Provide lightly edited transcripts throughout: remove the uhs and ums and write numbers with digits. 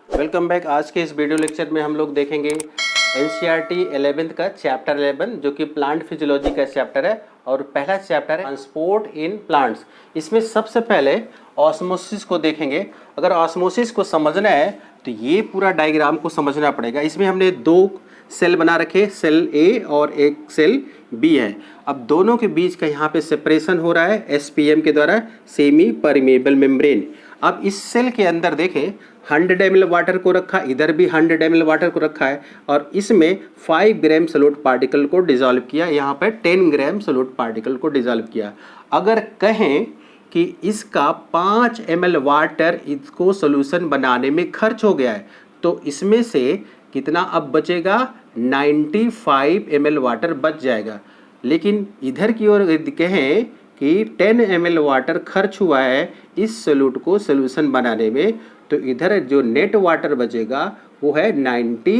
Welcome back. आज के इस वीडियो लेक्चर में हम लोग देखेंगे एनसीईआरटी 11th का चैप्टर 11 जो कि प्लांट फिजियोलॉजी का चैप्टर है और पहला चैप्टर है ट्रांसपोर्ट इन प्लांट्स। इसमें सबसे पहले ऑस्मोसिस को देखेंगे। अगर ऑस्मोसिस को समझना है तो ये पूरा डायग्राम को समझना पड़ेगा। इसमें हमने दो सेल बना रखे, सेल ए और एक सेल बी है। अब दोनों के बीच का यहाँ पे सेपरेशन हो रहा है एसपीएम के द्वारा, सेमी परमेबल मेम्ब्रेन। अब इस सेल के अंदर देखें 100 ml वाटर को रखा, इधर भी 100 ml वाटर को रखा है और इसमें 5 ग्राम सॉल्यूट पार्टिकल को डिजॉल्व किया, यहाँ पर 10 ग्राम सॉल्यूट पार्टिकल को डिजॉल्व किया। अगर कहें कि इसका 5 ml वाटर इसको सोल्यूशन बनाने में खर्च हो गया है तो इसमें से कितना अब बचेगा, 95 ml वाटर बच जाएगा। लेकिन इधर की ओर कहें कि 10 ml वाटर खर्च हुआ है इस सोल्यूट को सोल्यूशन बनाने में, तो इधर जो नेट वाटर बचेगा वो है 90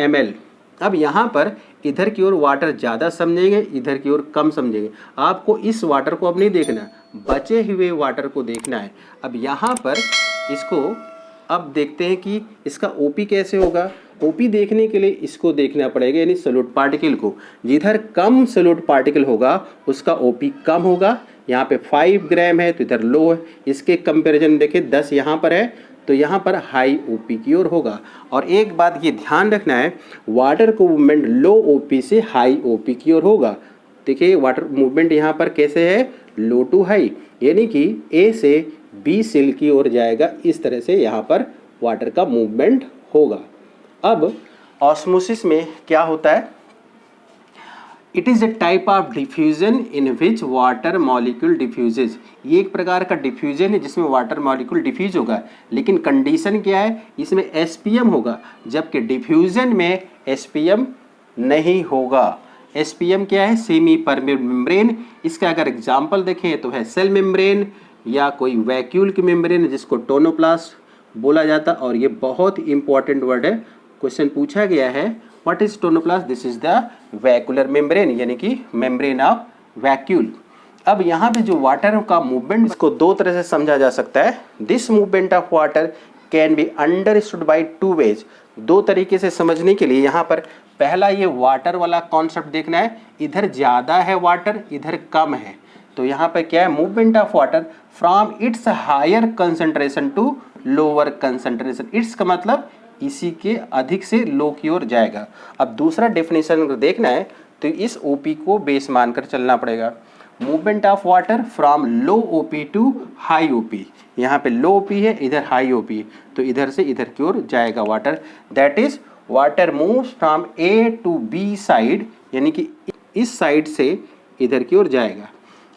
ml। अब यहाँ पर इधर की ओर वाटर ज़्यादा समझेंगे, इधर की ओर कम समझेंगे। आपको इस वाटर को अब नहीं देखना, बचे हुए वाटर को देखना है। अब यहाँ पर इसको अब देखते हैं कि इसका ओपी कैसे होगा। ओपी देखने के लिए इसको देखना पड़ेगा, यानी सोल्यूट पार्टिकल को। जिधर कम सोल्यूट पार्टिकल होगा उसका ओपी कम होगा। यहाँ पे 5 ग्राम है तो इधर लो है। इसके कंपैरिजन देखें 10 यहाँ पर है तो यहाँ पर हाई ओपी की ओर होगा। और एक बात ये ध्यान रखना है, वाटर को मूवमेंट लो ओपी से हाई ओपी की ओर होगा। देखिए वाटर मूवमेंट यहाँ पर कैसे है, लो टू हाई, यानी कि ए से बी सेल की ओर जाएगा। इस तरह से यहाँ पर वाटर का मूवमेंट होगा। अब ऑस्मोसिस में क्या होता है, it is a type of diffusion in which water molecule diffuses. ये एक प्रकार का डिफ्यूजन है जिसमें वाटर मॉलिक्यूल डिफ्यूज होगा, लेकिन कंडीशन क्या है, इसमें एसपीएम होगा, जबकि डिफ्यूजन में एसपीएम नहीं होगा। एसपीएम क्या है, सेमी परमेबल मेम्ब्रेन। इसका अगर एग्जाम्पल देखें तो है सेल मेम्ब्रेन या कोई वैक्यूल की मेम्ब्रेन जिसको टोनोप्लास्ट बोला जाता। और ये बहुत इंपॉर्टेंट वर्ड है, क्वेश्चन पूछा गया है, what is tonoplast? This is the vacuolar membrane, यानी कि मेम्ब्रेन ऑफ वैक्यूल। अब यहाँ पे जो वाटर का मूवमेंट, इसको दो तरह से समझा जा सकता है। This movement of water can be understood by two ways. दो तरीके से समझने के लिए यहाँ पर पहला ये वाटर वाला कॉन्सेप्ट देखना है, इधर ज़्यादा है वाटर, इधर कम है। तो यहाँ पर क्या है, movement of water from its higher concentration to lower concentration. Its का मतलब इसी के अधिक से लो की ओर जाएगा। अब दूसरा डेफिनेशन अगर देखना है तो इस ओपी को बेस मानकर चलना पड़ेगा। Movement of water from low OP to high OP. यहाँ पे लो ओपी है, इधर हाई ओपी, तो इधर से इधर की ओर जाएगा water. That is water moves from A to B side, यानी कि इस साइड से इधर की ओर जाएगा।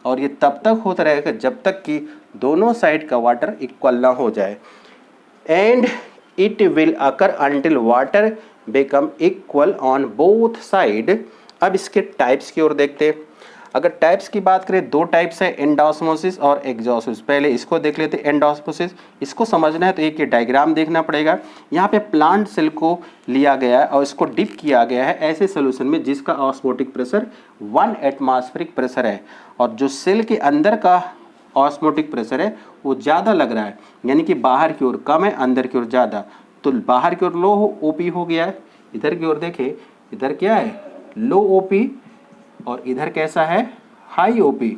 और ये तब तक होता रहेगा जब तक कि दोनों साइड का वाटर इक्वल ना हो जाए। And it will occur until water become equal on both side। अब इसके टाइप्स की ओर देखते हैं। अगर टाइप्स की बात करें, दो टाइप्स है, एंडोस्मोसिस और एक्सोस्मोसिस। पहले इसको देख लेते हैं, एंडोस्मोसिस। इसको समझना है तो एक ये डायग्राम देखना पड़ेगा। यहाँ पे प्लांट सेल को लिया गया है और इसको डिप किया गया है ऐसे सोल्यूशन में जिसका ऑस्मोटिक प्रेशर 1 एटमॉस्फेरिक प्रेशर है, और जो सेल के अंदर का ऑस्मोटिक प्रेशर है वो ज़्यादा लग रहा है, यानी कि बाहर की ओर कम है, अंदर की ओर ज़्यादा। तो बाहर की ओर लो ओपी हो गया है, इधर की ओर देखें, इधर क्या है, लो ओपी, और इधर कैसा है, हाई ओपी।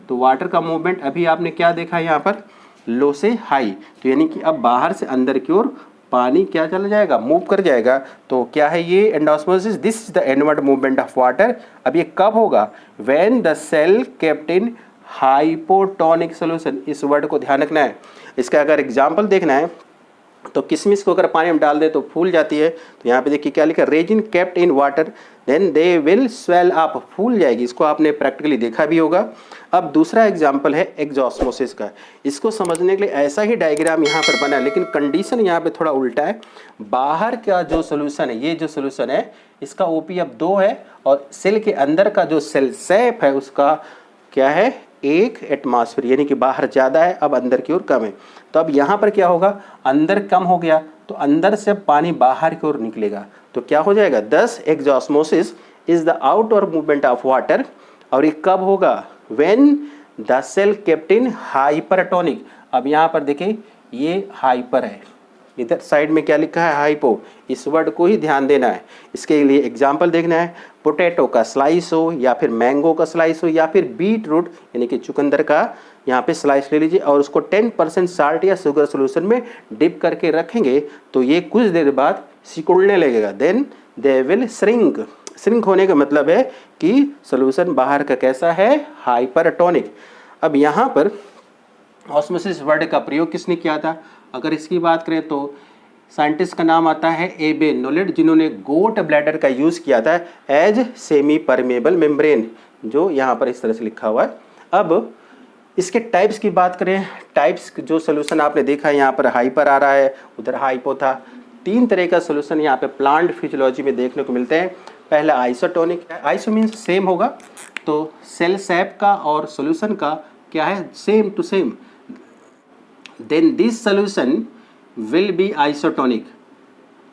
तो वाटर का मूवमेंट अभी आपने क्या देखा यहाँ पर, लो से हाई। तो यानी कि अब बाहर से अंदर की ओर पानी क्या चला जाएगा, मूव कर जाएगा। तो क्या है ये endosmosis, this is the inward movement of water. अब ये कब होगा, when the cell kept in hypotonic solution. इस वर्ड को ध्यान रखना है। इसका अगर एग्जाम्पल देखना है तो किशमिश को अगर पानी में डाल दे तो फूल जाती है। तो यहाँ पे देखिए क्या लिखा, raisin kept in water then they will swell up, फूल जाएगी। इसको आपने प्रैक्टिकली देखा भी होगा। अब दूसरा एग्जाम्पल है एक्सोस्मोसिस का। इसको समझने के लिए ऐसा ही डायग्राम यहाँ पर बना है, लेकिन कंडीशन यहाँ पे थोड़ा उल्टा है। बाहर का जो सोल्यूशन है, ये जो सोल्यूशन है इसका ओपी अब 2 है, और सेल के अंदर का जो सेल शेप है उसका क्या है, 1 एटमॉस्फेयर, यानी कि बाहर ज़्यादा है, अब अंदर की ओर कम है। तो अब यहाँ पर क्या होगा, अंदर कम हो गया तो अंदर से पानी बाहर की ओर निकलेगा। तो क्या हो जाएगा, 10 exosmosis is the outward movement of water. और ये कब होगा, when the cell kept in hypertonic. अब यहाँ पर देखें ये हाइपर है, इधर साइड में क्या लिखा है, हाइपो, इस वर्ड को ही ध्यान देना है। इसके लिए एग्जाम्पल देखना है, पोटैटो का स्लाइस हो या फिर मैंगो का स्लाइस हो या फिर बीट रूट यानी कि चुकंदर का यहाँ पे स्लाइस ले लीजिए और उसको 10% साल्ट या शुगर सोल्यूशन में डिप करके रखेंगे तो ये कुछ देर बाद सिकुड़ने लगेगा, then they will shrink. Shrink होने का मतलब है कि सोल्यूशन बाहर का कैसा है, हाइपरटोनिक। अब यहाँ पर ऑस्मोसिस वर्ड का प्रयोग किसने किया था, अगर इसकी बात करें तो साइंटिस्ट का नाम आता है एबे नोलेट, जिन्होंने गोट ब्लैडर का यूज़ किया था एज सेमी परमेबल मेम्ब्रेन, जो यहाँ पर इस तरह से लिखा हुआ है। अब इसके टाइप्स की बात करें, टाइप्स जो सोल्यूशन आपने देखा है यहाँ पर हाइपर आ रहा है, उधर हाइपो था। 3 तरह का सोल्यूशन यहाँ पे प्लांट फिजियोलॉजी में देखने को मिलते हैं। पहला आइसोटोनिक है, आइसो मीन्स सेम होगा, तो सेल सैप का और सोल्यूशन का क्या है, same to same. Then this solution will be isotonic.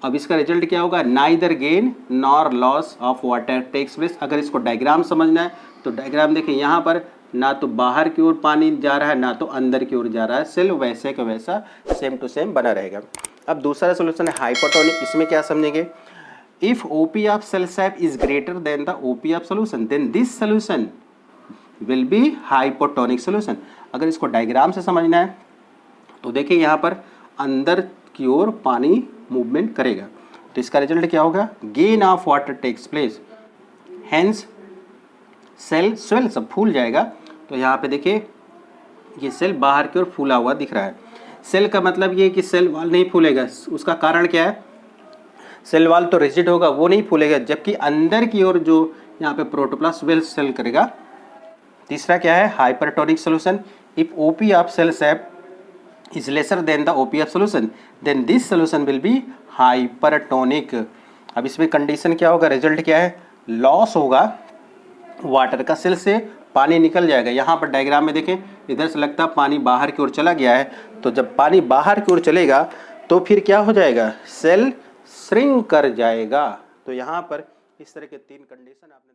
अब इसका रिजल्ट क्या होगा, neither gain nor loss of water takes place. अगर इसको डायग्राम समझना है तो डायग्राम देखिए, यहाँ पर ना तो बाहर की ओर पानी जा रहा है ना तो अंदर की ओर जा रहा है, सेल वैसे का वैसा सेम टू सेम बना रहेगा। अब दूसरा सोल्यूशन है हाइपोटोनिक, इसमें क्या समझेंगे, if OP of cell sap is greater than the OP of solution then this solution will be hypotonic solution. अगर इसको डायग्राम से समझना है तो देखिए यहाँ पर अंदर की ओर पानी मूवमेंट करेगा तो इसका रिजल्ट क्या होगा, gain of water takes place, hence cell swell सब फूल जाएगा। तो यहाँ पे देखिए ये सेल बाहर की ओर फूला हुआ दिख रहा है। सेल का मतलब ये कि सेल वाल नहीं फूलेगा, उसका कारण क्या है, सेल वाल तो रिजिड होगा वो नहीं फूलेगा, जबकि अंदर की ओर जो यहाँ पे प्रोटोप्लास्ट वेल सेल करेगा। तीसरा क्या है, hypertonic solution, if OP of cell sap is lesser than the OP of solution then this solution will be hypertonic। अब इसमें कंडीशन क्या होगा, रिजल्ट क्या है, लॉस होगा वाटर का, सेल से पानी निकल जाएगा। यहाँ पर डायग्राम में देखें, इधर से लगता है पानी बाहर की ओर चला गया है, तो जब पानी बाहर की ओर चलेगा तो फिर क्या हो जाएगा, सेल श्रिंक कर जाएगा। तो यहाँ पर इस तरह के 3 कंडीशन आपने